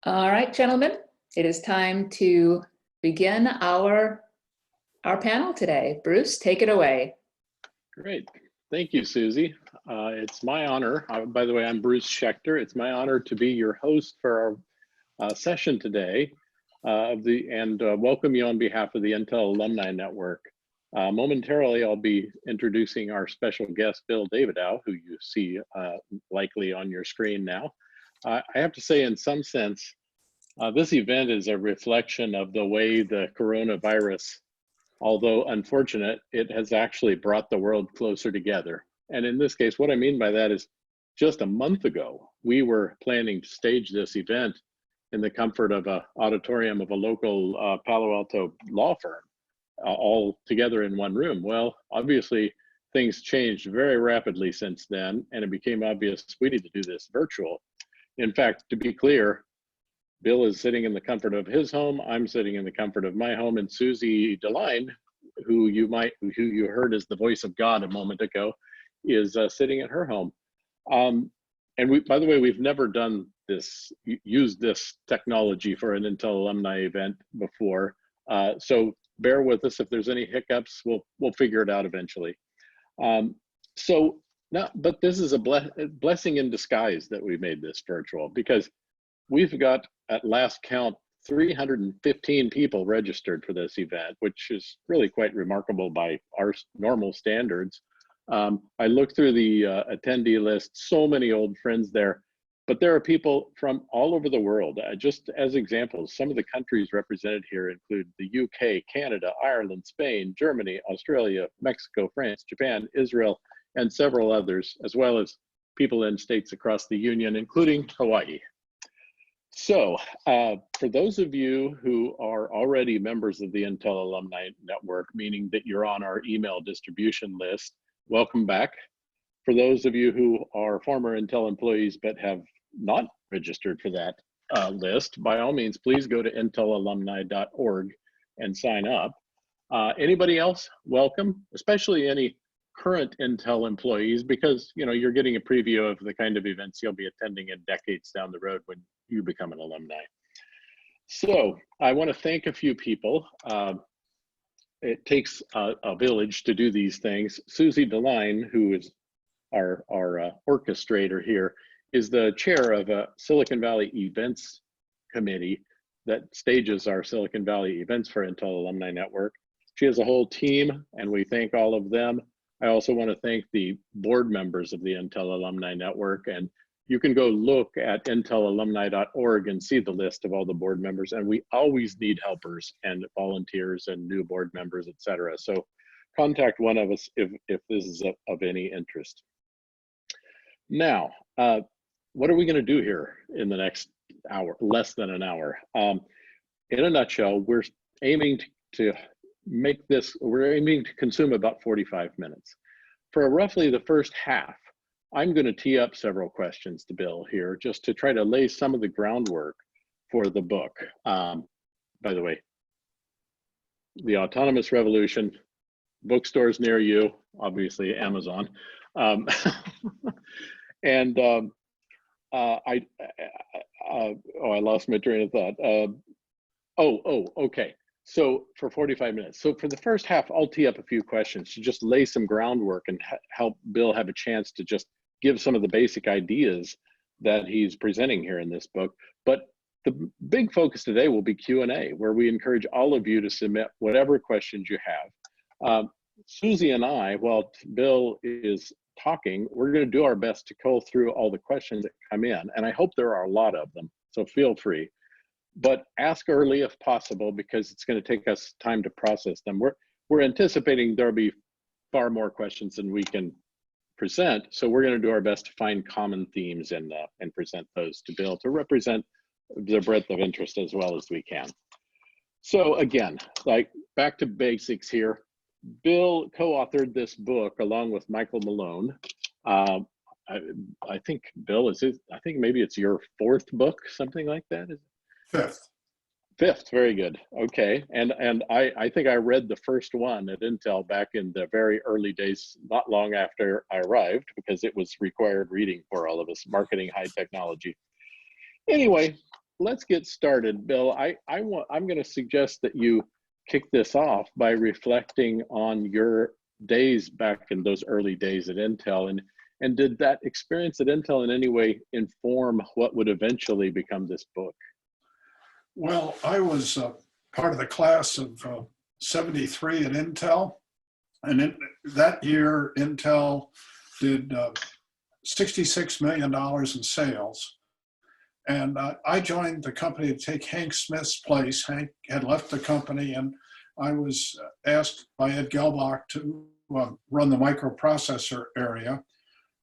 All right, gentlemen, it is time to begin our panel today. Bruce, take it away. Great. Thank you, Susie. It's my honor. By the way, I'm Bruce Schechter. It's my honor to be your host for our session today and welcome you on behalf of the Intel Alumni Network. Momentarily, I'll be introducing our special guest, Bill Davidow, who you see likely on your screen now. I have to say, in some sense, this event is a reflection of the way the coronavirus, although unfortunate, it has actually brought the world closer together. And in this case, what I mean by that is just a month ago, we were planning to stage this event in the comfort of an auditorium of a local Palo Alto law firm, all together in one room. Well, obviously, things changed very rapidly since then, and it became obvious we need to do this virtual. In fact, to be clear, Bill is sitting in the comfort of his home. I'm sitting in the comfort of my home, and Susie DeLine, who you heard as the voice of God a moment ago, is sitting at her home. And by the way, we've never done this, used this technology for an Intel alumni event before. So bear with us if there's any hiccups. We'll figure it out eventually. But this is a blessing in disguise that we made this virtual, because we've got, at last count, 315 people registered for this event, which is really quite remarkable by our normal standards. I looked through the attendee list, so many old friends there, but there are people from all over the world. Just as examples, some of the countries represented here include the UK, Canada, Ireland, Spain, Germany, Australia, Mexico, France, Japan, Israel, and several others, as well as people in states across the Union, including Hawaii. So for those of you who are already members of the Intel Alumni Network, meaning that you're on our email distribution list, welcome back. For those of you who are former Intel employees but have not registered for that list, by all means, please go to intelalumni.org and sign up. Anybody else, welcome, especially any current Intel employees, because you're getting a preview of the kind of events you'll be attending in decades down the road when you become an alumni. So I want to thank a few people. It takes a village to do these things. Susie DeLine, who is our orchestrator here, is the chair of a Silicon Valley events committee that stages our Silicon Valley events for Intel Alumni Network. She has a whole team, and we thank all of them. I also want to thank the board members of the Intel Alumni Network, and you can go look at intelalumni.org and see the list of all the board members, and we always need helpers and volunteers and new board members, etc. So contact one of us if this is of any interest. Now, what are we going to do here in the next hour, less than an hour? In a nutshell, we're aiming to consume about 45 minutes. For roughly the first half, I'm going to tee up several questions to Bill here just to try to lay some of the groundwork for the book. By the way, The Autonomous Revolution, bookstores near you, obviously Amazon. I lost my train of thought. Okay. So for 45 minutes. So for the first half, I'll tee up a few questions to just lay some groundwork and help Bill have a chance to just give some of the basic ideas that he's presenting here in this book. But the big focus today will be Q&A, where we encourage all of you to submit whatever questions you have. Susie and I, while Bill is talking, we're going to do our best to cull through all the questions that come in. And I hope there are a lot of them, so feel free. But ask early if possible, because it's going to take us time to process them. We're anticipating there'll be far more questions than we can present, so we're going to do our best to find common themes and present those to Bill to represent the breadth of interest as well as we can. So again, like back to basics here. Bill co-authored this book along with Michael Malone. I think Bill, I think maybe it's your fourth book, something like that. Fifth, very good. Okay, and I think I read the first one at Intel back in the very early days, not long after I arrived, because it was required reading for all of us, marketing high technology. Anyway, let's get started, Bill. I'm going to suggest that you kick this off by reflecting on your days back in those early days at Intel, and did that experience at Intel in any way inform what would eventually become this book? Well, I was part of the class of 73 at Intel, and in that year, Intel did $66 million in sales. And I joined the company to take Hank Smith's place. Hank had left the company, and I was asked by Ed Gelbach to run the microprocessor area.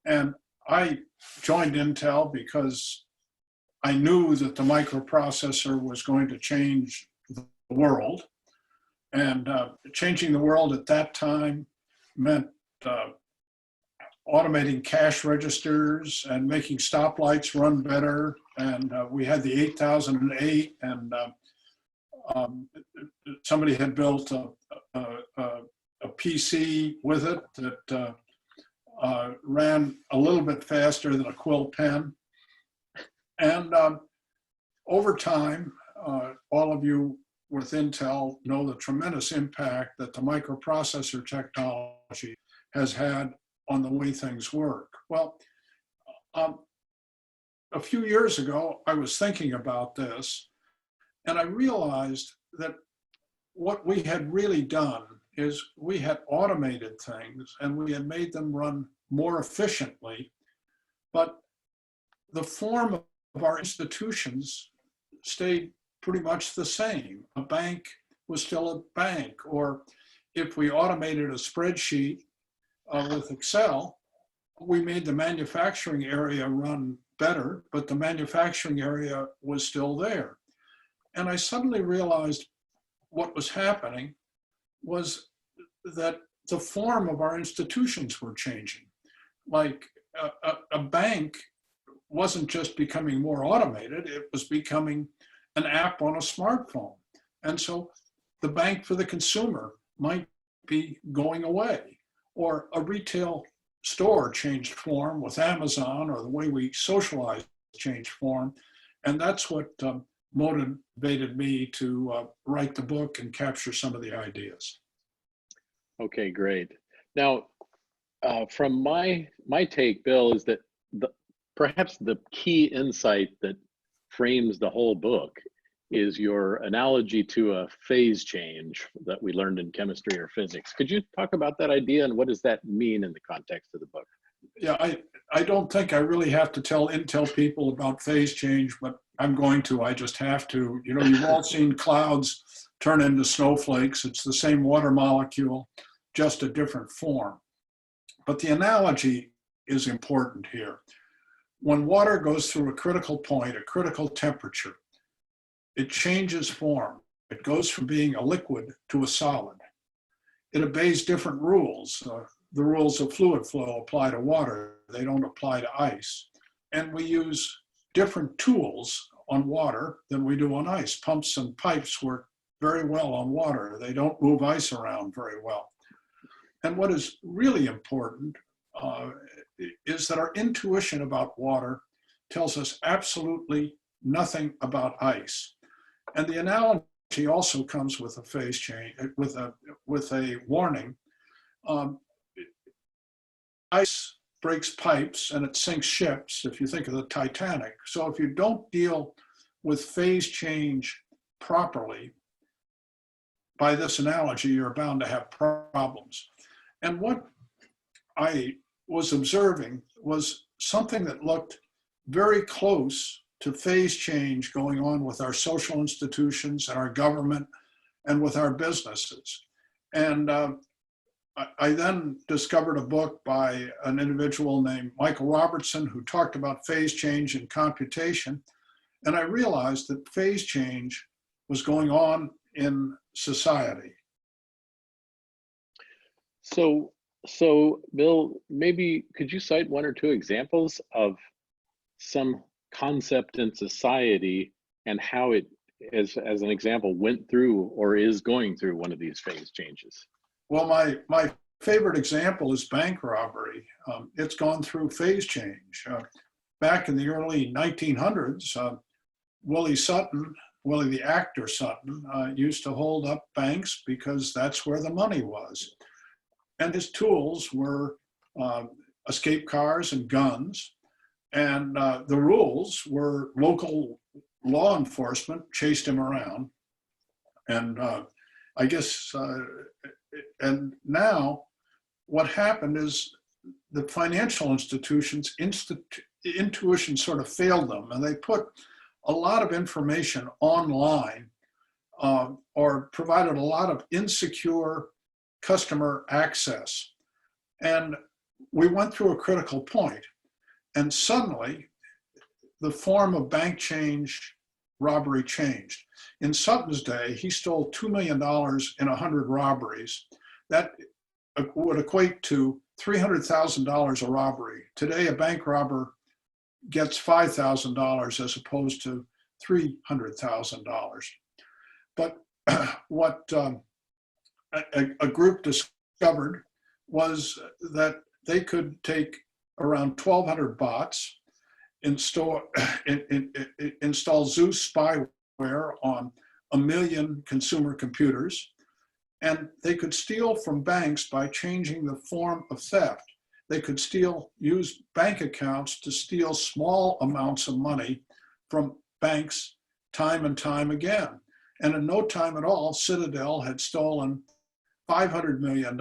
And I joined Intel because I knew that the microprocessor was going to change the world. And changing the world at that time meant automating cash registers and making stoplights run better. And we had the 8008, and somebody had built a PC with it that ran a little bit faster than a quill pen. And over time, all of you with Intel know the tremendous impact that the microprocessor technology has had on the way things work. Well, a few years ago, I was thinking about this, and I realized that what we had really done is we had automated things and we had made them run more efficiently, but the form of our institutions stayed pretty much the same. A bank was still a bank, or if we automated a spreadsheet with Excel, we made the manufacturing area run better, but the manufacturing area was still there. And I suddenly realized what was happening was that the form of our institutions were changing. Like a bank wasn't just becoming more automated, it was becoming an app on a smartphone. And so the bank for the consumer might be going away, or a retail store changed form with Amazon, or the way we socialize changed form. And that's what motivated me to write the book and capture some of the ideas. Okay, great. Now, from my take, Bill, is that perhaps the key insight that frames the whole book is your analogy to a phase change that we learned in chemistry or physics. Could you talk about that idea, and what does that mean in the context of the book? Yeah, I don't think I really have to tell Intel people about phase change, but I'm going to. I just have to. You know, you've all seen clouds turn into snowflakes. It's the same water molecule, just a different form. But the analogy is important here. When water goes through a critical point, a critical temperature, it changes form. It goes from being a liquid to a solid. It obeys different rules. The rules of fluid flow apply to water. They don't apply to ice. And we use different tools on water than we do on ice. Pumps and pipes work very well on water. They don't move ice around very well. And what is really important is that our intuition about water tells us absolutely nothing about ice. And the analogy also comes with a phase change, with a warning. Ice breaks pipes and it sinks ships, if you think of the Titanic. So if you don't deal with phase change properly, by this analogy, you're bound to have problems. And what I was observing was something that looked very close to phase change going on with our social institutions and our government and with our businesses. And I then discovered a book by an individual named Michael Robertson who talked about phase change in computation. And I realized that phase change was going on in society. So Bill, maybe could you cite one or two examples of some concept in society and how it, as an example, went through or is going through one of these phase changes? Well, my favorite example is bank robbery. It's gone through phase change. Back in the early 1900s, Willie the actor Sutton, used to hold up banks because that's where the money was. And his tools were escape cars and guns. And the rules were local law enforcement chased him around. And I guess, and now what happened is the financial institutions, intuition sort of failed them, and they put a lot of information online or provided a lot of insecure customer access. And we went through a critical point, and suddenly the form of bank robbery changed. In Sutton's day, he stole $2 million in 100 robberies. That would equate to $300,000 a robbery. Today, a bank robber gets $5,000 as opposed to $300,000. But what a group discovered was that they could take around 1,200 bots, install Zeus spyware on 1 million consumer computers, and they could steal from banks by changing the form of theft. They could use bank accounts to steal small amounts of money from banks time and time again. And in no time at all, Citadel had stolen $500 million,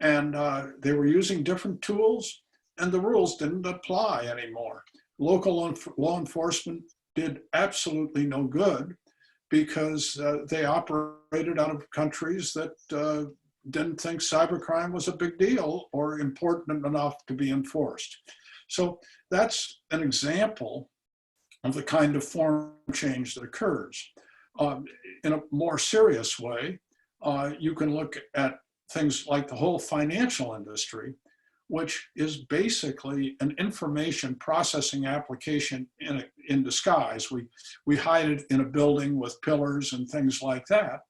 and they were using different tools, and the rules didn't apply anymore. Local law enforcement did absolutely no good because they operated out of countries that didn't think cybercrime was a big deal or important enough to be enforced. So that's an example of the kind of form change that occurs. In a more serious way, you can look at things like the whole financial industry, which is basically an information processing application in disguise. We hide it in a building with pillars and things like that,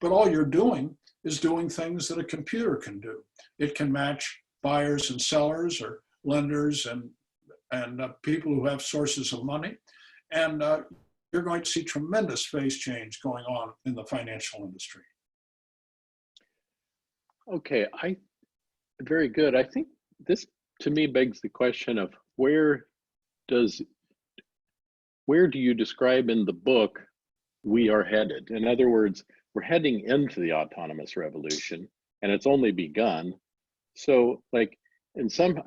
but all you're doing is doing things that a computer can do. It can match buyers and sellers or lenders and people who have sources of money. And you're going to see tremendous phase change going on in the financial industry. Okay, very good. I think this, to me, begs the question of where do you describe in the book we are headed? In other words, we're heading into the autonomous revolution, and it's only begun. So, like in some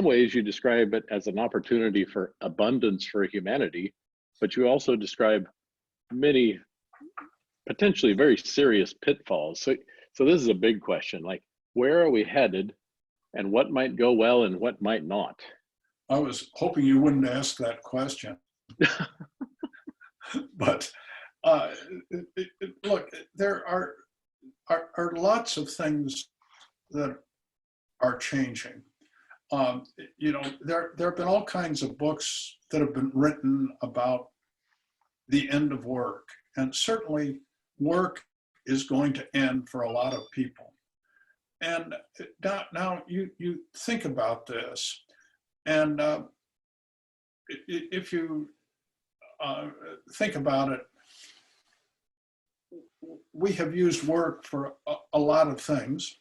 ways, you describe it as an opportunity for abundance for humanity, but you also describe many potentially very serious pitfalls. So this is a big question, like where are we headed and what might go well and what might not? I was hoping you wouldn't ask that question. But look, there are lots of things that are changing. There have been all kinds of books that have been written about the end of work, and certainly work is going to end for a lot of people. And now you think about this, and if you think about it, we have used work for a lot of things.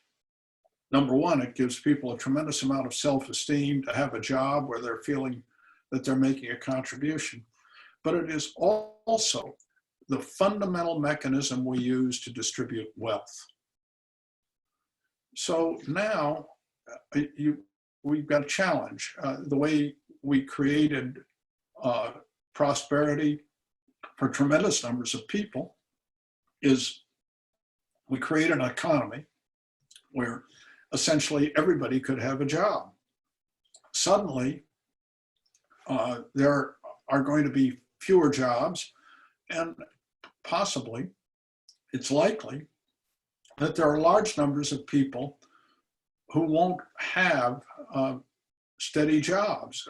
Number one, it gives people a tremendous amount of self-esteem to have a job where they're feeling that they're making a contribution. But it is also the fundamental mechanism we use to distribute wealth. So now we've got a challenge. The way we created prosperity for tremendous numbers of people is we created an economy where essentially everybody could have a job. Suddenly, there are going to be fewer jobs, and possibly, it's likely that there are large numbers of people who won't have steady jobs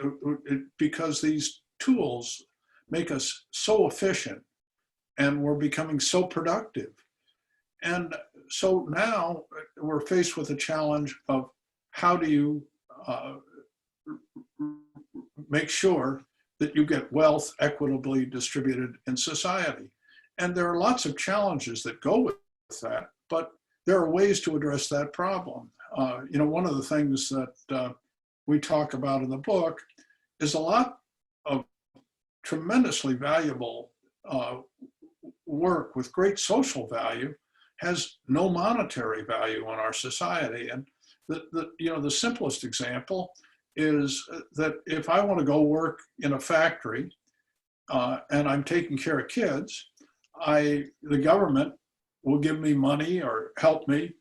because these tools make us so efficient and we're becoming so productive. And so now we're faced with a challenge of how do you make sure that you get wealth equitably distributed in society. And there are lots of challenges that go with that, but there are ways to address that problem. One of the things that we talk about in the book is a lot of tremendously valuable work with great social value has no monetary value in our society. And the simplest example is that if I want to go work in a factory and I'm taking care of kids, the government will give me money or help me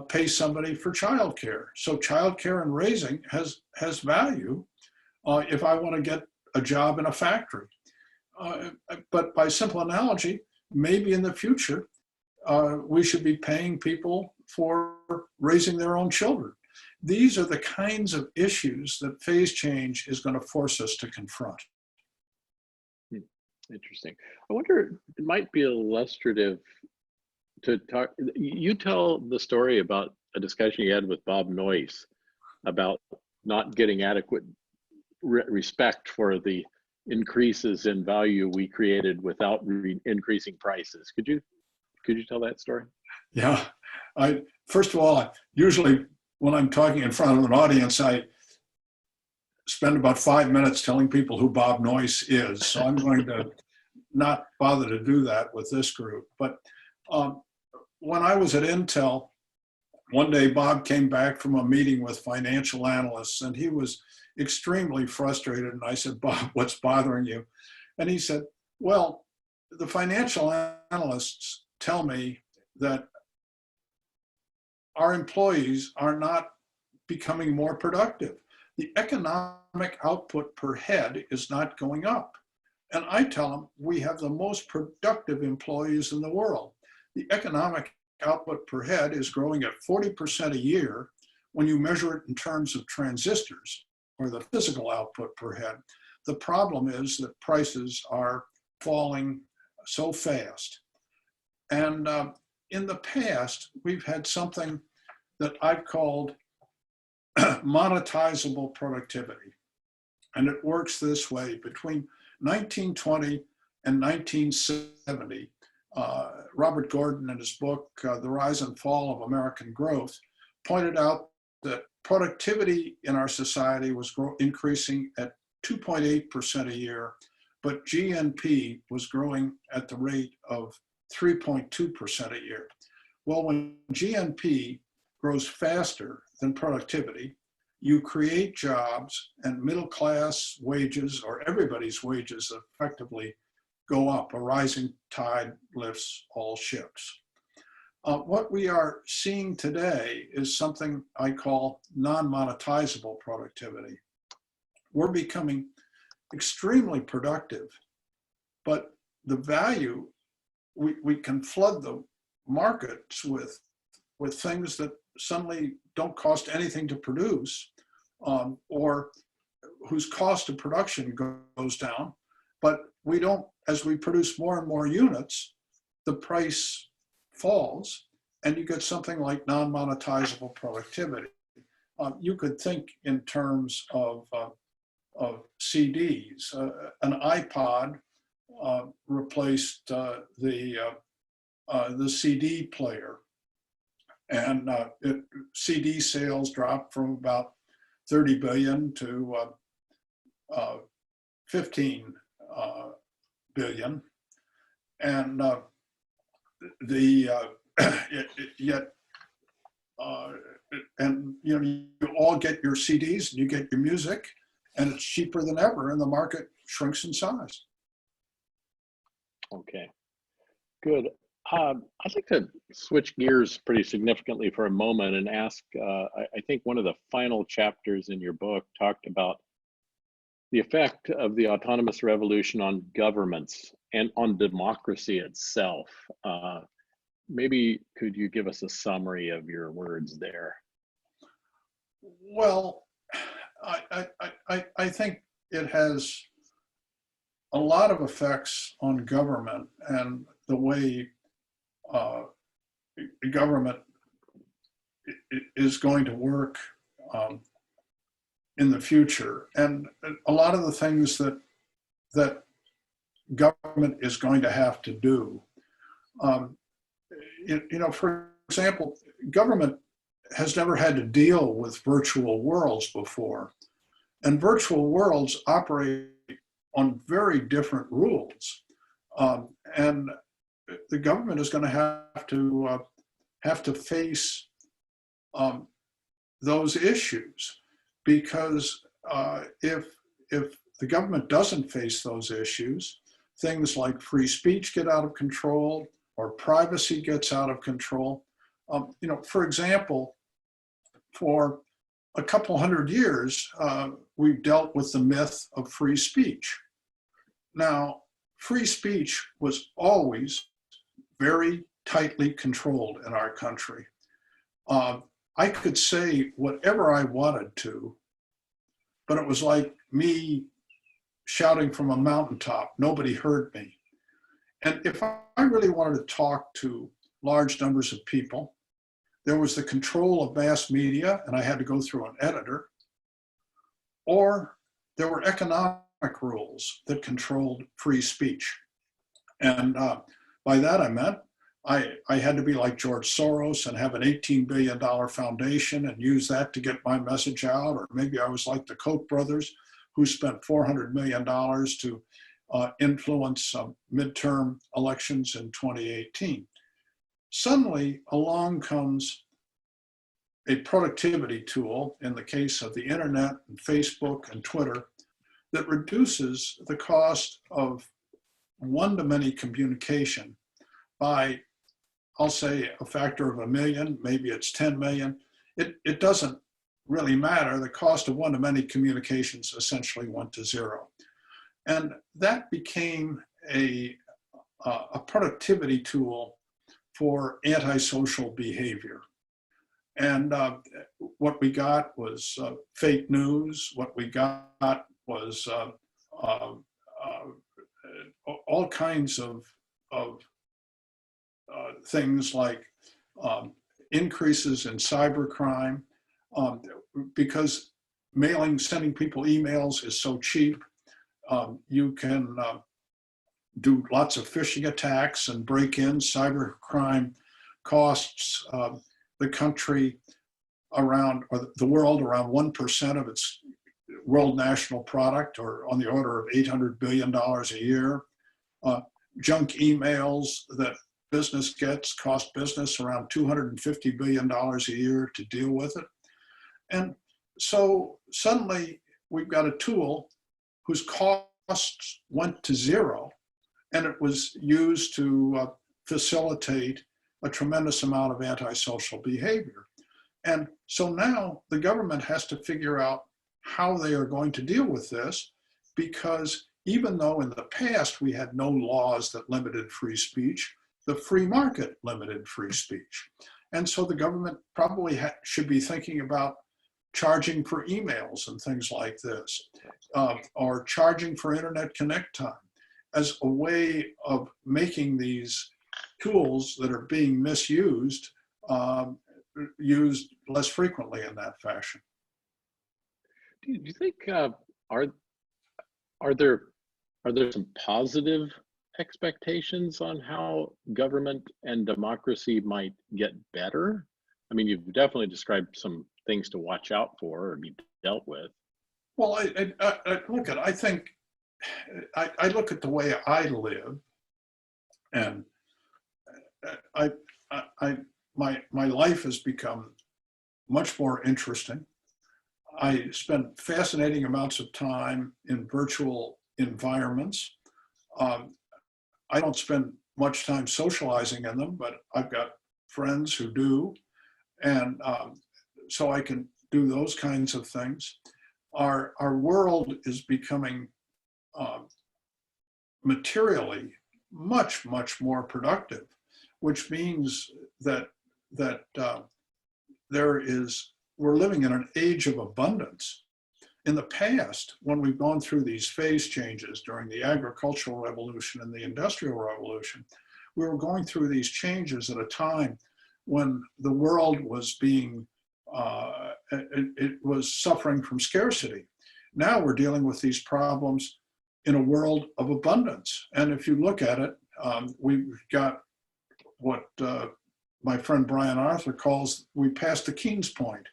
pay somebody for childcare. So childcare and raising has value if I want to get a job in a factory. But by simple analogy, maybe in the future, we should be paying people for raising their own children. These are the kinds of issues that phase change is going to force us to confront. Interesting. I wonder, it might be illustrative to talk. You tell the story about a discussion you had with Bob Noyce about not getting adequate respect for the increases in value we created without increasing prices. Could you tell that story? Yeah, first of all, usually when I'm talking in front of an audience, I spend about 5 minutes telling people who Bob Noyce is. So I'm going to not bother to do that with this group. But when I was at Intel, one day Bob came back from a meeting with financial analysts and he was extremely frustrated. And I said, Bob, what's bothering you? And he said, well, the financial analysts tell me that our employees are not becoming more productive. The economic output per head is not going up. And I tell them we have the most productive employees in the world. The economic output per head is growing at 40% a year when you measure it in terms of transistors or the physical output per head. The problem is that prices are falling so fast. And in the past, we've had something that I've called monetizable productivity. And it works this way. Between 1920 and 1970, Robert Gordon in his book, The Rise and Fall of American Growth, pointed out that productivity in our society was increasing at 2.8% a year, but GNP was growing at the rate of 3.2% a year. Well, when GNP grows faster than productivity, you create jobs and middle class wages, or everybody's wages, effectively go up. A rising tide lifts all ships. What we are seeing today is something I call non-monetizable productivity. We're becoming extremely productive, but the value, we can flood the markets with things that suddenly don't cost anything to produce, or whose cost of production goes down. But we don't, as we produce more and more units, the price falls and you get something like non-monetizable productivity. You could think in terms of CDs. An iPod replaced the CD player. And CD sales dropped from about 30 billion to 15 billion. And you all get your CDs and you get your music, and it's cheaper than ever, and the market shrinks in size. Okay, good. I'd like to switch gears pretty significantly for a moment and ask, I think one of the final chapters in your book talked about the effect of the autonomous revolution on governments and on democracy itself. Maybe could you give us a summary of your words there? Well, I think it has a lot of effects on government and the way government is going to work in the future. And a lot of the things that that government is going to have to do. For example, government has never had to deal with virtual worlds before. And virtual worlds operate on very different rules. And the government is going to have to face those issues, because if the government doesn't face those issues, things like free speech get out of control or privacy gets out of control. For example, for a couple hundred years, we've dealt with the myth of free speech. Now, free speech was always very tightly controlled in our country. I could say whatever I wanted to, but it was like me shouting from a mountaintop. Nobody heard me. And if I really wanted to talk to large numbers of people, there was the control of mass media, and I had to go through an editor, or there were economic rules that controlled free speech. And by that I meant I had to be like George Soros and have an $18 billion foundation and use that to get my message out. Or maybe I was like the Koch brothers, who spent $400 million to influence midterm elections in 2018. Suddenly along comes a productivity tool, in the case of the internet and Facebook and Twitter, that reduces the cost of one-to-many communication by, I'll say, a factor of 1 million, maybe it's 10 million. It doesn't really matter. The cost of one-to-many communications essentially went to zero. And that became a productivity tool for antisocial behavior. And what we got was fake news. What we got was all kinds of things like increases in cybercrime, because sending people emails is so cheap. You can do lots of phishing attacks and break-ins. Cybercrime costs the country around, or the world, around 1% of its world national product, or on the order of $800 billion a year. Junk emails that business gets cost business around $250 billion a year to deal with it. And so suddenly we've got a tool whose costs went to zero, and it was used to facilitate a tremendous amount of antisocial behavior. And so now the government has to figure out how they are going to deal with this, because even though in the past we had no laws that limited free speech, the free market limited free speech. And so the government probably should be thinking about charging for emails and things like this, or charging for internet connect time, as a way of making these tools that are being misused used less frequently in that fashion. Do you think are there some positive expectations on how government and democracy might get better? I mean, you've definitely described some things to watch out for or be dealt with. Well, I think I look at the way I live, and my life has become much more interesting. I spend fascinating amounts of time in virtual environments. I don't spend much time socializing in them, but I've got friends who do. And so I can do those kinds of things. Our world is becoming materially much, much more productive, which means that we're living in an age of abundance. In the past, when we've gone through these phase changes during the agricultural revolution and the industrial revolution, we were going through these changes at a time when the world was being, it was suffering from scarcity. Now we're dealing with these problems in a world of abundance. And if you look at it, we've got what my friend Brian Arthur calls, we passed the King's point.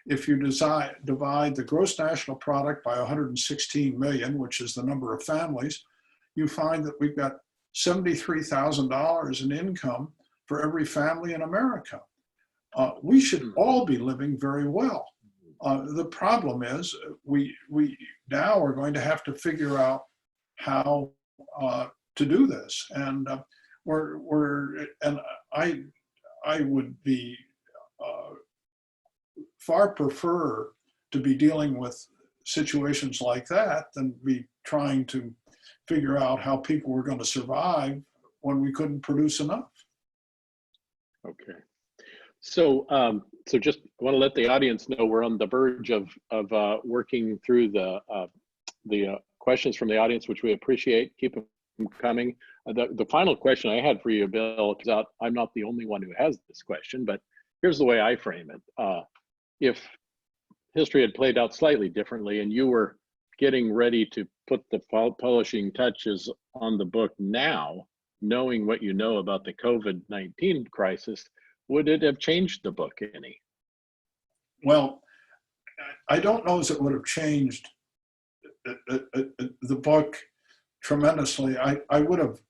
If you divide the gross national product by 116 million, which is the number of families, you find that we've got $73,000 in income for every family in America. We should all be living very well. The problem is we now are going to have to figure out how to do this, and I would be far prefer to be dealing with situations like that than be trying to figure out how people were going to survive when we couldn't produce enough. Okay. So, so just want to let the audience know we're on the verge of working through the questions from the audience, which we appreciate. Keep them coming. The final question I had for you, Bill, because I'm not the only one who has this question, but here's the way I frame it. If history had played out slightly differently and you were getting ready to put the polishing touches on the book now, knowing what you know about the COVID-19 crisis, would it have changed the book any? Well, I don't know as it would have changed the book tremendously. I would have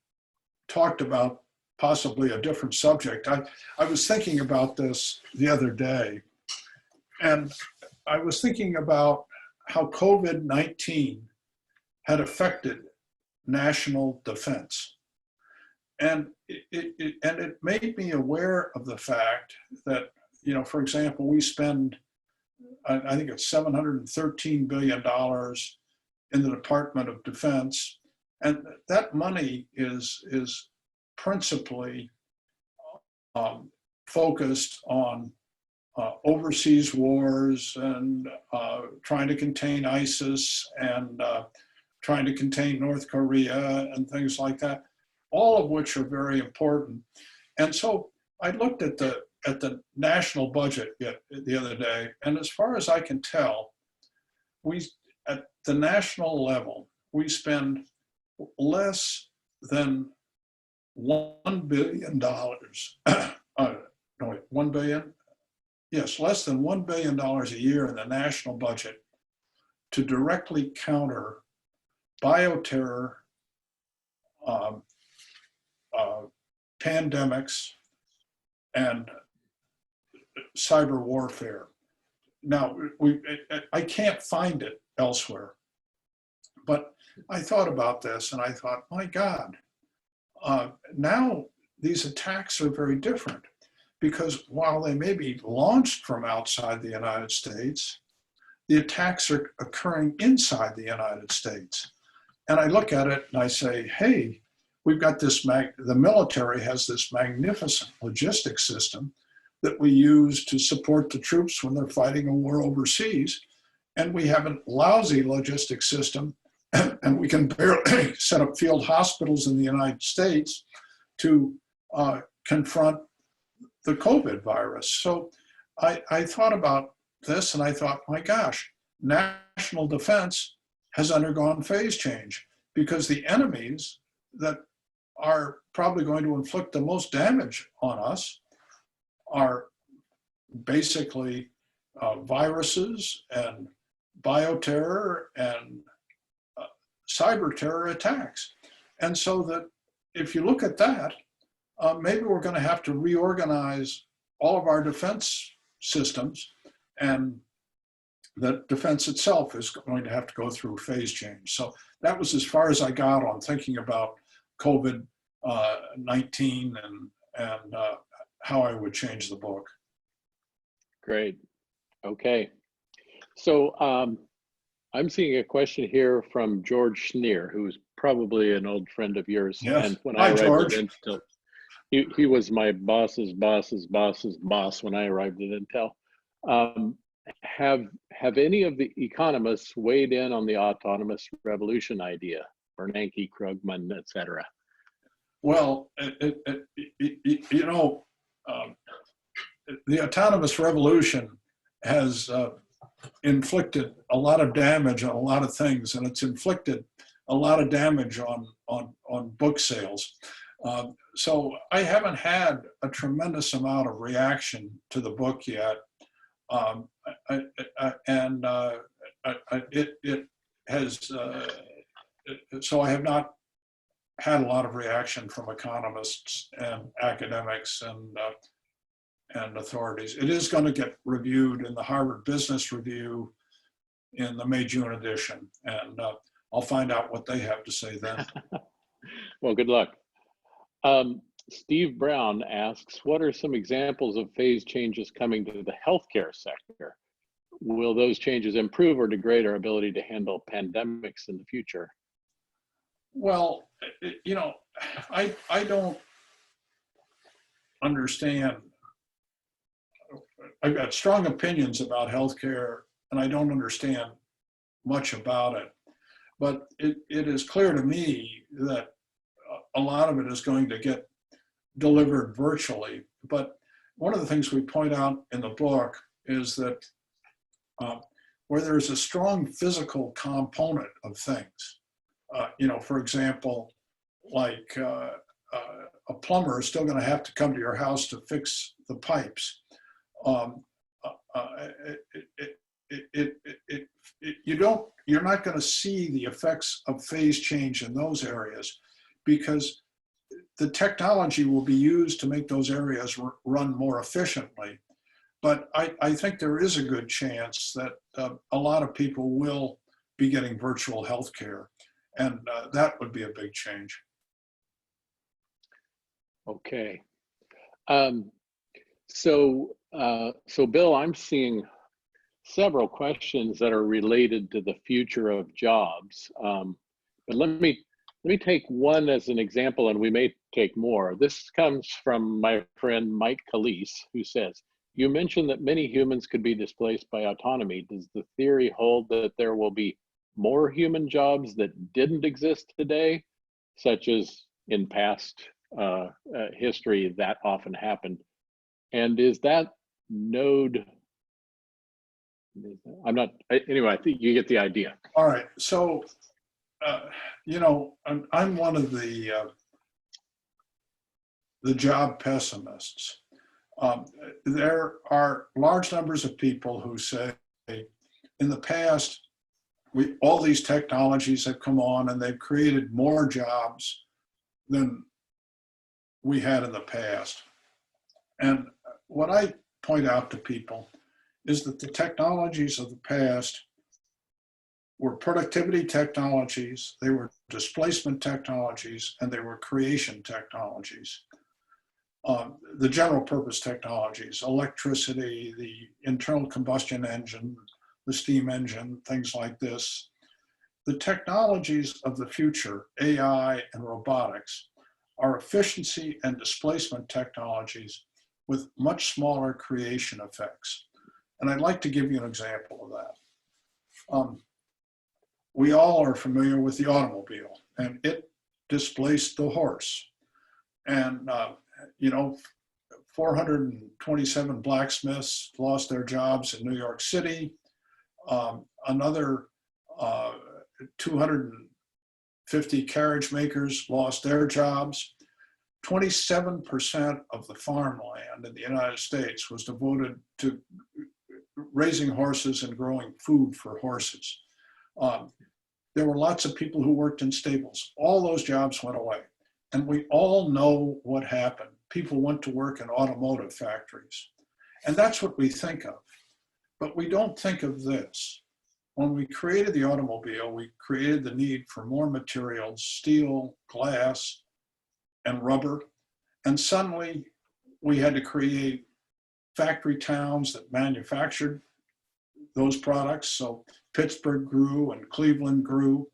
talked about possibly a different subject. I was thinking about this the other day, and I was thinking about how COVID-19 had affected national defense. And it made me aware of the fact that, you know, for example, we spend, I think it's $713 billion in the Department of Defense. And that money is principally focused on overseas wars and trying to contain ISIS and trying to contain North Korea and things like that, all of which are very important. And so I looked at the national budget the other day, and as far as I can tell, at the national level, we spend less than $1 billion. No, wait, 1 billion? Yes, less than $1 billion a year in the national budget to directly counter bioterror, pandemics, and cyber warfare. Now, I can't find it elsewhere, but I thought about this and I thought, my God, now these attacks are very different, because while they may be launched from outside the United States, the attacks are occurring inside the United States. And I look at it and I say, hey, we've got this, the military has this magnificent logistics system that we use to support the troops when they're fighting a war overseas. And we have a lousy logistics system, and we can barely set up field hospitals in the United States to confront the COVID virus. So I thought about this and I thought, my gosh, national defense has undergone phase change, because the enemies that are probably going to inflict the most damage on us are basically viruses and bioterror and cyber terror attacks. And so that if you look at that, maybe we're going to have to reorganize all of our defense systems, and that defense itself is going to have to go through phase change. So that was as far as I got on thinking about COVID-19 and how I would change the book. Great. Okay. So I'm seeing a question here from George Schneer, who's probably an old friend of yours. Yes. And when Hi, I George. arrived at Intel, he was my boss's boss's boss's boss when I arrived at Intel. Have any of the economists weighed in on the autonomous revolution idea? Bernanke, Krugman, et cetera. Well, you know, the autonomous revolution has inflicted a lot of damage on a lot of things, and it's inflicted a lot of damage on book sales. So I haven't had a tremendous amount of reaction to the book yet. It has, so I have not had a lot of reaction from economists and academics and authorities. It is going to get reviewed in the Harvard Business Review in the May-June edition, and I'll find out what they have to say then. Well, good luck. Steve Brown asks, what are some examples of phase changes coming to the healthcare sector? Will those changes improve or degrade our ability to handle pandemics in the future? Well, you know, I don't understand. I've got strong opinions about healthcare, and I don't understand much about it. But it is clear to me that a lot of it is going to get delivered virtually. But one of the things we point out in the book is that where there's a strong physical component of things, you know, for example, like a plumber is still going to have to come to your house to fix the pipes. You're not going to see the effects of phase change in those areas because the technology will be used to make those areas run more efficiently. But I think there is a good chance that a lot of people will be getting virtual healthcare, and that would be a big change. Okay. So Bill, I'm seeing several questions that are related to the future of jobs. But let me take one as an example, and we may take more. This comes from my friend Mike Calise, who says, you mentioned that many humans could be displaced by autonomy. Does the theory hold that there will be more human jobs that didn't exist today, such as in past history that often happened? And is that node, anyway, I think you get the idea. All right, so, you know, I'm one of the job pessimists. There are large numbers of people who say, in the past, all these technologies have come on and they've created more jobs than we had in the past. And what I point out to people is that the technologies of the past were productivity technologies, they were displacement technologies, and they were creation technologies. The general purpose technologies, electricity, the internal combustion engine, the steam engine, things like this. The technologies of the future, AI and robotics, are efficiency and displacement technologies with much smaller creation effects. And I'd like to give you an example of that. We all are familiar with the automobile, and it displaced the horse. And you know, 427 blacksmiths lost their jobs in New York City. Another 250 carriage makers lost their jobs. 27% of the farmland in the United States was devoted to raising horses and growing food for horses. There were lots of people who worked in stables. All those jobs went away. And we all know what happened. People went to work in automotive factories. And that's what we think of. But we don't think of this. When we created the automobile, we created the need for more materials, steel, glass, and rubber. And suddenly we had to create factory towns that manufactured those products. So Pittsburgh grew and Cleveland grew.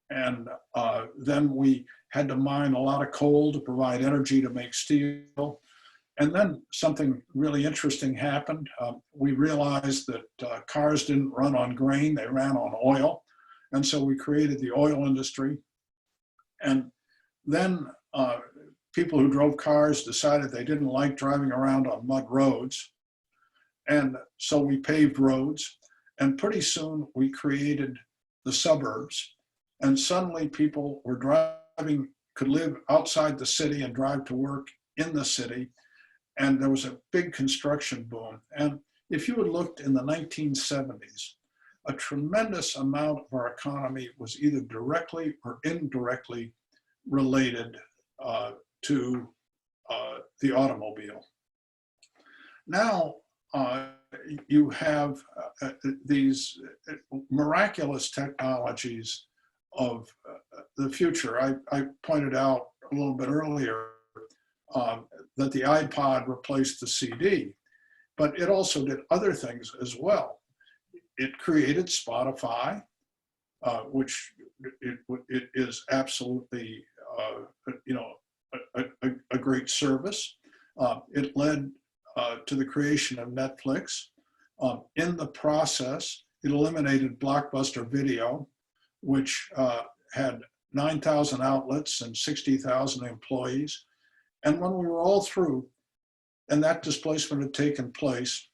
Then we had to mine a lot of coal to provide energy to make steel. And then something really interesting happened. We realized that cars didn't run on grain, they ran on oil. And so we created the oil industry. And then people who drove cars decided they didn't like driving around on mud roads. And so we paved roads. And pretty soon we created the suburbs. And suddenly people were driving, could live outside the city and drive to work in the city. And there was a big construction boom. And if you had looked in the 1970s, a tremendous amount of our economy was either directly or indirectly related to the automobile. Now you have these miraculous technologies of the future. I pointed out a little bit earlier that the iPod replaced the CD, but it also did other things as well. It created Spotify, which it is absolutely, a great service. It led to the creation of Netflix. In the process, it eliminated Blockbuster Video, which had 9,000 outlets and 60,000 employees. And when we were all through, and that displacement had taken place,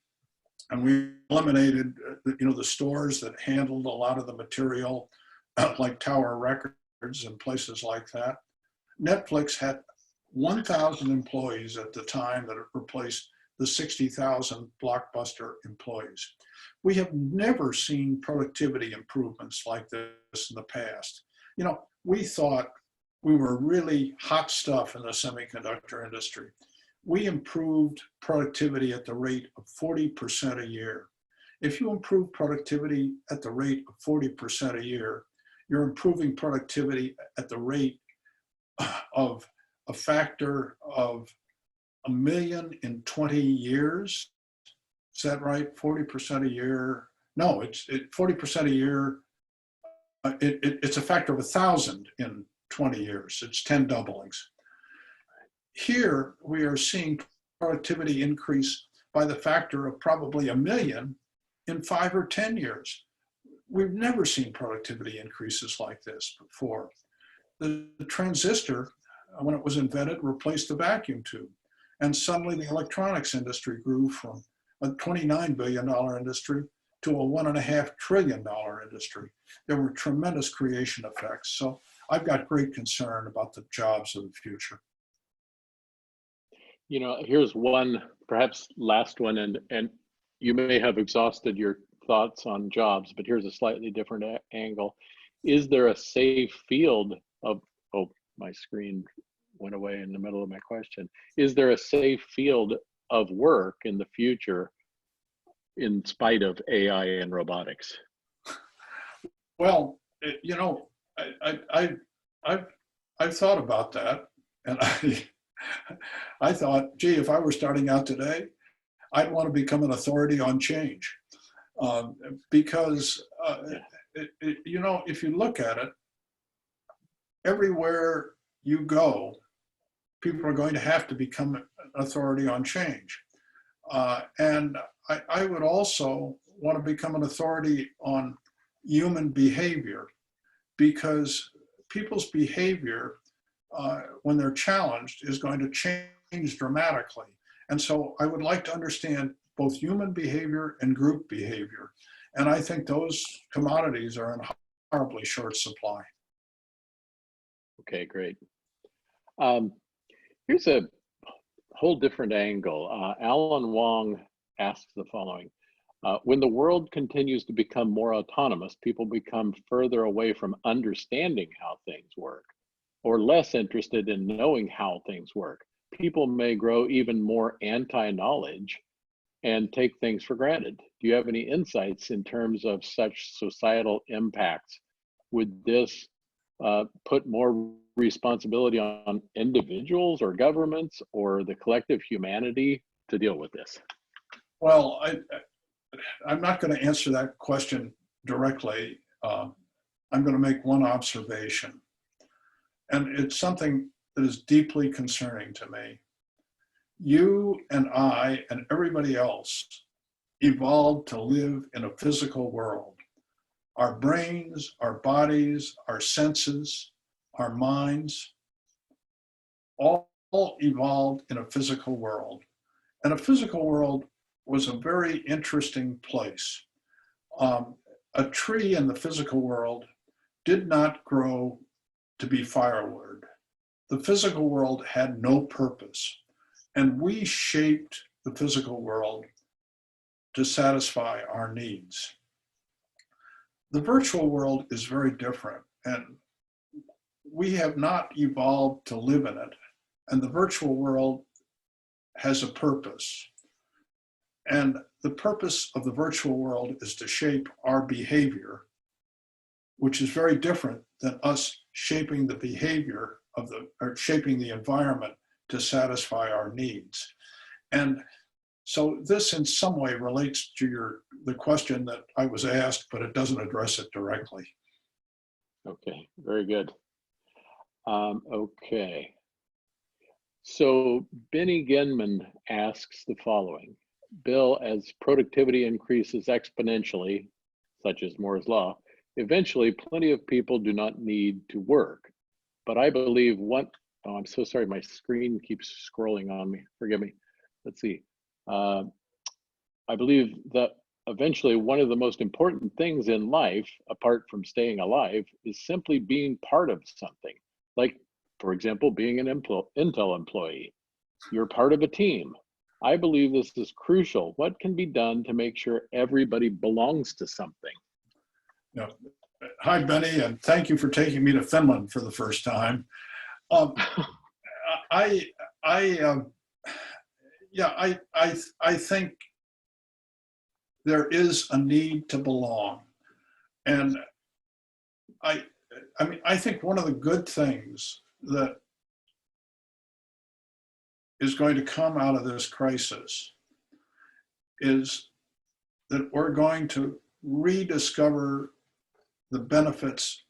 and we eliminated, the stores that handled a lot of the material, like Tower Records and places like that. Netflix had 1,000 employees at the time that it replaced the 60,000 Blockbuster employees. We have never seen productivity improvements like this in the past. We thought we were really hot stuff in the semiconductor industry. We improved productivity at the rate of 40% a year. If you improve productivity at the rate of 40% a year, you're improving productivity at the rate of a factor of 1 million in 20 years. Is that right? 40% a year? No, it's 40% a year. It's a factor of 1,000 in 20 years. It's 10 doublings. Here, we are seeing productivity increase by the factor of probably 1 million in 5 or 10 years. We've never seen productivity increases like this before. The transistor, when it was invented, replaced the vacuum tube. And suddenly the electronics industry grew from a $29 billion industry to a $1.5 trillion industry. There were tremendous creation effects. So I've got great concern about the jobs of the future. Here's one, perhaps last one, and you may have exhausted your thoughts on jobs, but here's a slightly different angle. Is there a safe field of, my screen went away in the middle of my question. Is there a safe field of work in the future in spite of AI and robotics? Well, I've thought about that, and I thought, gee, if I were starting out today, I'd want to become an authority on change, because if you look at it, everywhere you go, people are going to have to become an authority on change. And I would also want to become an authority on human behavior, because people's behavior, when they're challenged, is going to change dramatically. And so I would like to understand both human behavior and group behavior. And I think those commodities are in horribly short supply. Okay, great. Here's a whole different angle. Alan Wong asks the following. When the world continues to become more autonomous, people become further away from understanding how things work, or less interested in knowing how things work. People may grow even more anti-knowledge and take things for granted. Do you have any insights in terms of such societal impacts? Would this put more responsibility on individuals or governments or the collective humanity to deal with this? Well, I'm not going to answer that question directly. I'm going to make one observation, and it's something that is deeply concerning to me. You and I and everybody else evolved to live in a physical world. Our brains, our bodies, our senses, our minds, all evolved in a physical world. And a physical world was a very interesting place. A tree in the physical world did not grow to be firewood. The physical world had no purpose, and we shaped the physical world to satisfy our needs. The virtual world is very different, and we have not evolved to live in it, and the virtual world has a purpose. And the purpose of the virtual world is to shape our behavior, which is very different than us shaping the behavior of or shaping the environment to satisfy our needs. And so this in some way relates to the question that I was asked, but it doesn't address it directly. Okay, very good. Okay. So Benny Genman asks the following. Bill, as productivity increases exponentially, such as Moore's law, eventually plenty of people do not need to work. But I believe oh, I'm so sorry, my screen keeps scrolling on me, forgive me. Let's see. I believe that eventually one of the most important things in life, apart from staying alive, is simply being part of something. Like, for example, being an Intel employee. You're part of a team. I believe this is crucial. What can be done to make sure everybody belongs to something? Yeah. Hi, Benny, and thank you for taking me to Finland for the first time. I think there is a need to belong, and I mean, I think one of the good things that is going to come out of this crisis is that we're going to rediscover the benefits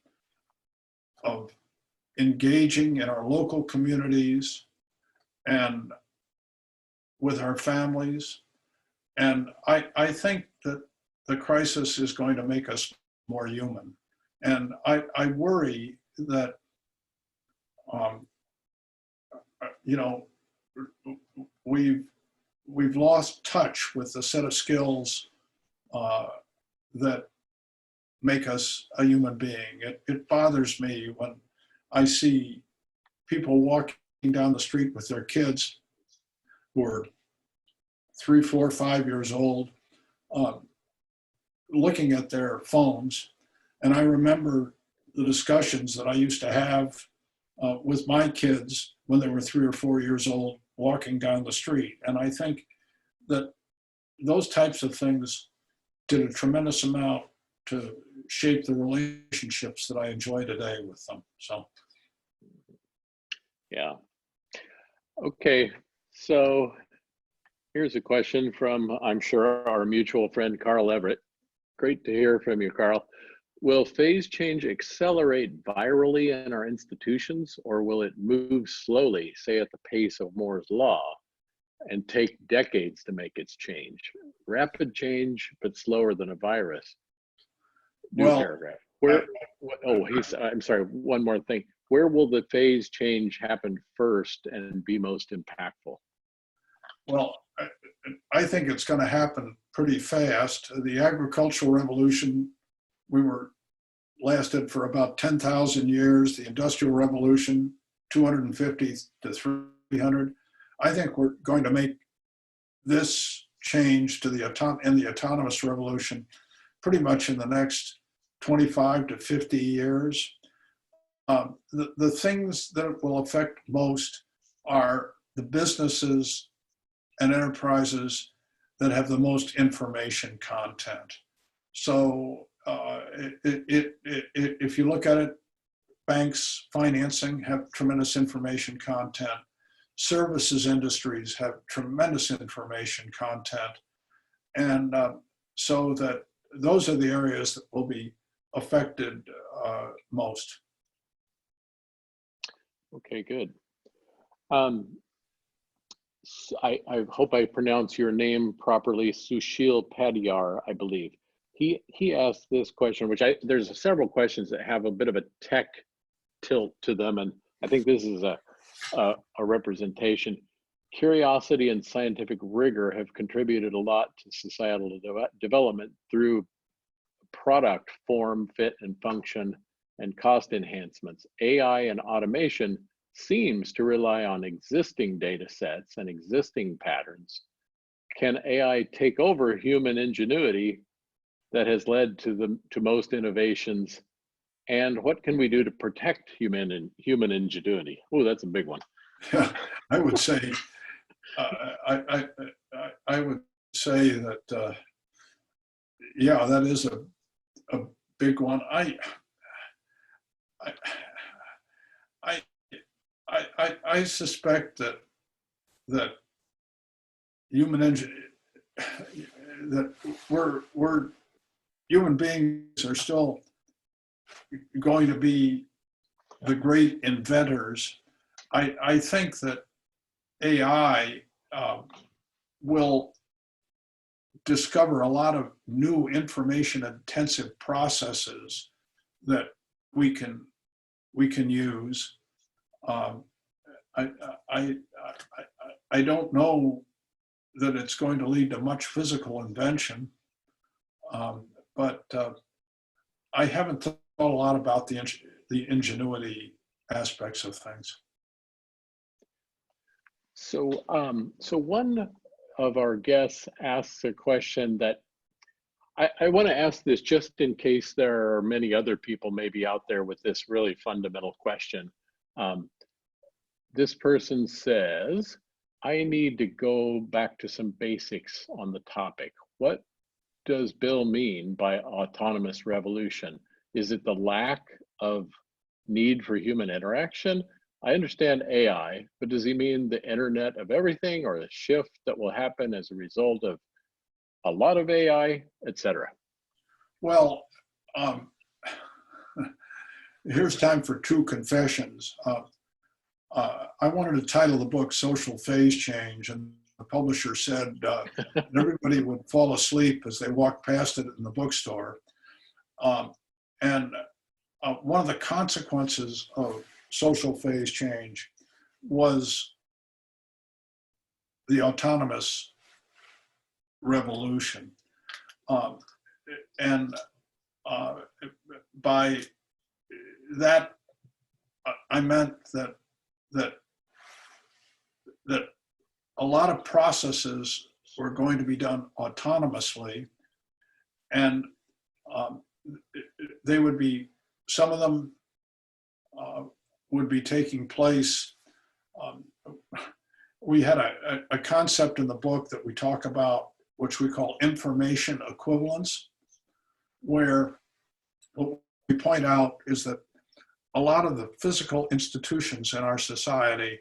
of engaging in our local communities and with our families. And I think that the crisis is going to make us more human. And I worry that, you know, we've lost touch with the set of skills that make us a human being. It bothers me when I see people walking down the street with their kids who are 3, 4, 5 years old, looking at their phones. And I remember the discussions that I used to have with my kids when they were 3 or 4 years old, walking down the street. And I think that those types of things did a tremendous amount to shape the relationships that I enjoy today with them. So, yeah. Okay, so here's a question from, I'm sure, our mutual friend, Carl Everett. Great to hear from you, Carl. Will phase change accelerate virally in our institutions, or will it move slowly, say at the pace of Moore's law, and take decades to make its change? Rapid change, but slower than a virus. New paragraph. I'm sorry, one more thing. Where will the phase change happen first and be most impactful? Well, I think it's going to happen pretty fast. The agricultural revolution, lasted for about 10,000 years. The Industrial Revolution, 250 to 300. I think we're going to make this change to the autonomous revolution pretty much in the next 25 to 50 years. The things that will affect most are the businesses and enterprises that have the most information content. So if you look at it, banks, financing have tremendous information content. Services industries have tremendous information content. And so that those are the areas that will be affected most. Okay, good. I hope I pronounce your name properly, Sushil Padiyar, I believe. He asked this question, which there's several questions that have a bit of a tech tilt to them, and I think this is a representation. Curiosity and scientific rigor have contributed a lot to societal development through product, form, fit, and function, and cost enhancements. AI and automation seems to rely on existing data sets and existing patterns. Can AI take over human ingenuity that has led to most innovations? And what can we do to protect human ingenuity? Oh, that's a big one. Yeah, I would say, I would say that, yeah, that is a big one. I suspect that that we're human beings are still going to be the great inventors. I think that AI will discover a lot of new information intensive processes that we can use. I don't know that it's going to lead to much physical invention, but I haven't thought a lot about the ingenuity aspects of things. So, so one of our guests asks a question that I want to ask this just in case there are many other people maybe out there with this really fundamental question. This person says, I need to go back to some basics on the topic. What does Bill mean by autonomous revolution? Is it the lack of need for human interaction? I understand AI, but does he mean the internet of everything, or the shift that will happen as a result of a lot of AI, etc.? Well, here's time for two confessions. I wanted to title the book Social Phase Change, and the publisher said everybody would fall asleep as they walked past it in the bookstore. And one of the consequences of social phase change was the autonomous revolution. And by that, I meant that a lot of processes were going to be done autonomously, and they would be, some of them would be taking place. We had a concept in the book that we talk about, which we call information equivalence, where what we point out is that a lot of the physical institutions in our society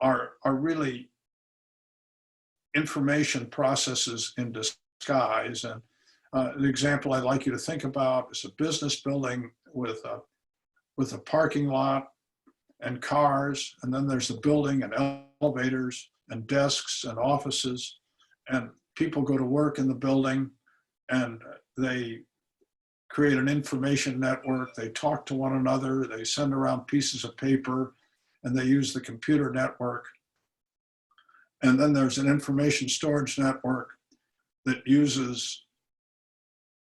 are really information processes in disguise. And the example I'd like you to think about is a business building with a parking lot and cars, and then there's the building and elevators and desks and offices, and people go to work in the building and they create an information network. They talk to one another, they send around pieces of paper, and they use the computer network. And then there's an information storage network that uses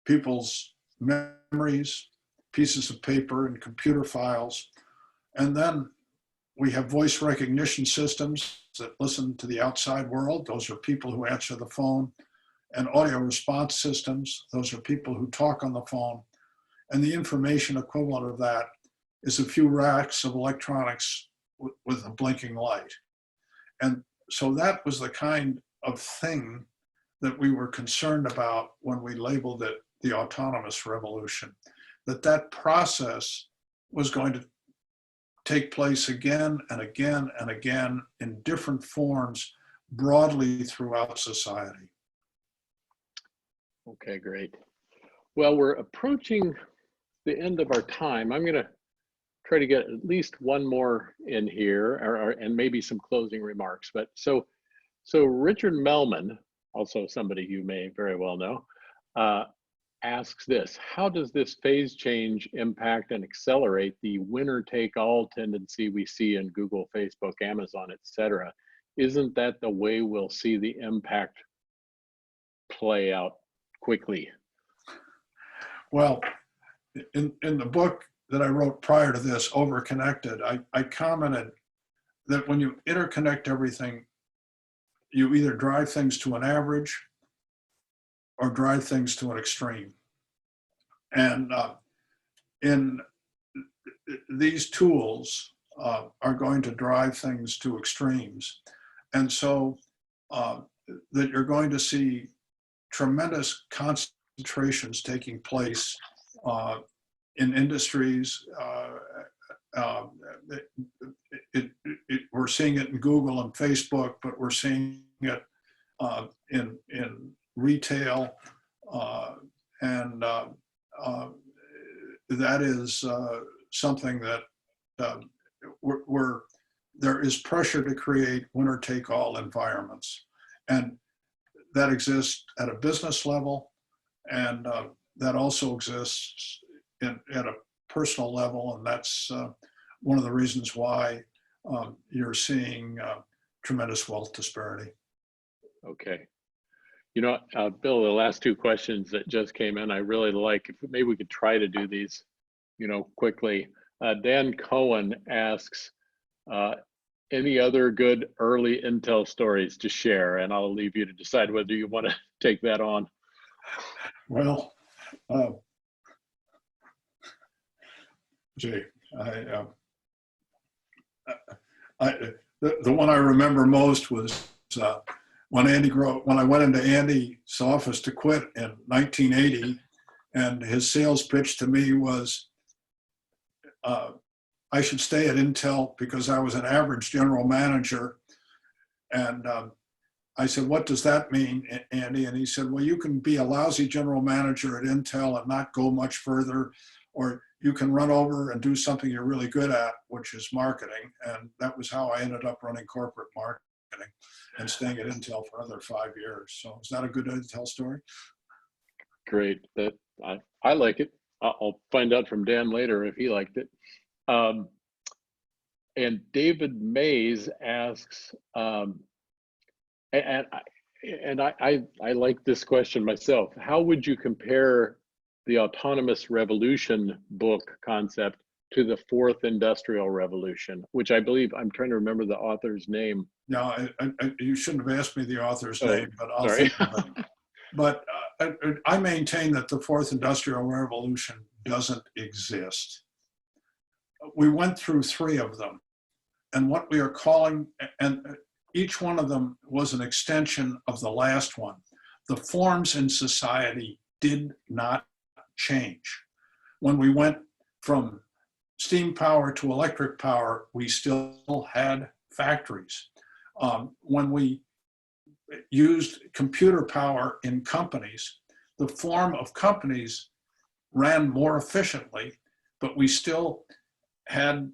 people's memories, pieces of paper, and computer files. And then we have voice recognition systems that listen to the outside world. Those are people who answer the phone. And audio response systems. Those are people who talk on the phone. And the information equivalent of that is a few racks of electronics with a blinking light. And so that was the kind of thing that we were concerned about when we labeled it the autonomous revolution, that process was going to take place again and again and again in different forms broadly throughout society. Okay, great. Well, we're approaching the end of our time. I'm going to try to get at least one more in here, and maybe some closing remarks. But so Richard Melman, also somebody you may very well know, asks this: how does this phase change impact and accelerate the winner-take-all tendency we see in Google, Facebook, Amazon, etc.? Isn't that the way we'll see the impact play out quickly? Well, in the book, that I wrote prior to this, Overconnected, I commented that when you interconnect everything, you either drive things to an average or drive things to an extreme. And in these tools are going to drive things to extremes. And so that you're going to see tremendous concentrations taking place in industries. We're seeing it in Google and Facebook, but we're seeing it in retail, and that is something that there is pressure to create winner-take-all environments, and that exists at a business level, and that also exists at a personal level, and that's one of the reasons why you're seeing tremendous wealth disparity. Okay. You know, Bill, the last two questions that just came in, I really like. If maybe we could try to do these, you know, quickly. Dan Cohen asks, any other good early Intel stories to share? And I'll leave you to decide whether you want to take that on. Well, Jay, the one I remember most was when I went into Andy's office to quit in 1980, and his sales pitch to me was, I should stay at Intel because I was an average general manager. And I said, what does that mean, Andy? And he said, well, you can be a lousy general manager at Intel and not go much further, or you can run over and do something you're really good at, which is marketing. And that was how I ended up running corporate marketing and staying at Intel for another 5 years. So is that a good Intel story? Great. That I like it. I'll find out from Dan later if he liked it. And David Mays asks, and I like this question myself. How would you compare the autonomous revolution book concept to the fourth industrial revolution, which I believe, I'm trying to remember the author's name. No, you shouldn't have asked me the author's name, but I'll sorry. think of it. But I maintain that the fourth industrial revolution doesn't exist. We went through 3 of them, and what we are calling, and each one of them was an extension of the last one. The forms in society did not change. When we went from steam power to electric power, we still had factories. When we used computer power in companies, the form of companies ran more efficiently, but we still had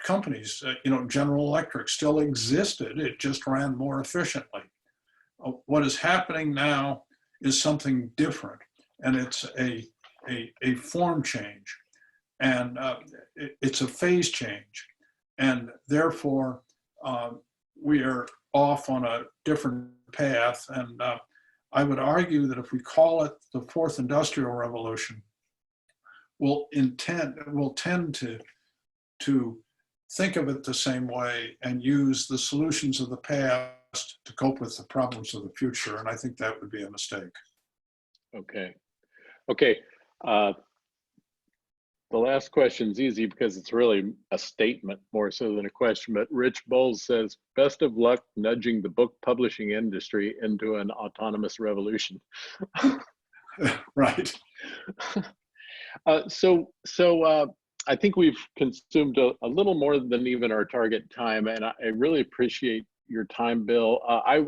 companies. General Electric still existed, it just ran more efficiently. What is happening now is something different, and it's a form change, and it's a phase change, and therefore we are off on a different path. And I would argue that if we call it the fourth industrial revolution, we'll tend to think of it the same way and use the solutions of the past to cope with the problems of the future. And I think that would be a mistake. Okay. The last question's easy because it's really a statement more so than a question, but Rich Bowles says, best of luck nudging the book publishing industry into an autonomous revolution. Right. So I think we've consumed a little more than even our target time, and I really appreciate your time, Bill. I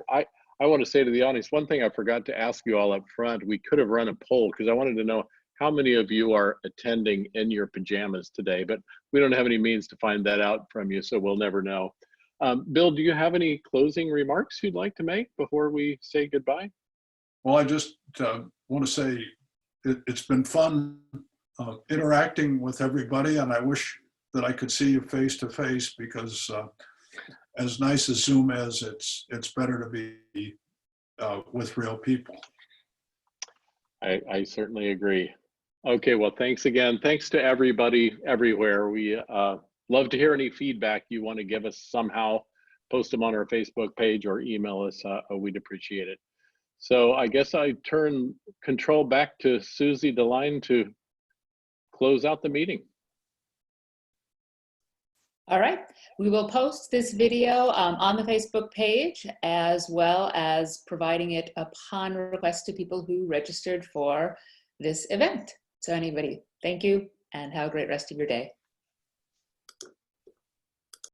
want to say to the audience, one thing I forgot to ask you all up front, we could have run a poll because I wanted to know how many of you are attending in your pajamas today, but we don't have any means to find that out from you, so we'll never know. Bill, do you have any closing remarks you'd like to make before we say goodbye? Well, I just want to say it's been fun interacting with everybody, and I wish that I could see you face to face, because as nice as Zoom is, it's better to be with real people. I certainly agree. Okay, well, thanks again. Thanks to everybody everywhere. We love to hear any feedback you want to give us somehow. Post them on our Facebook page or email us. We'd appreciate it. So I guess I turn control back to Susie DeLine to close out the meeting. All right, we will post this video on the Facebook page, as well as providing it upon request to people who registered for this event. So anybody, thank you and have a great rest of your day.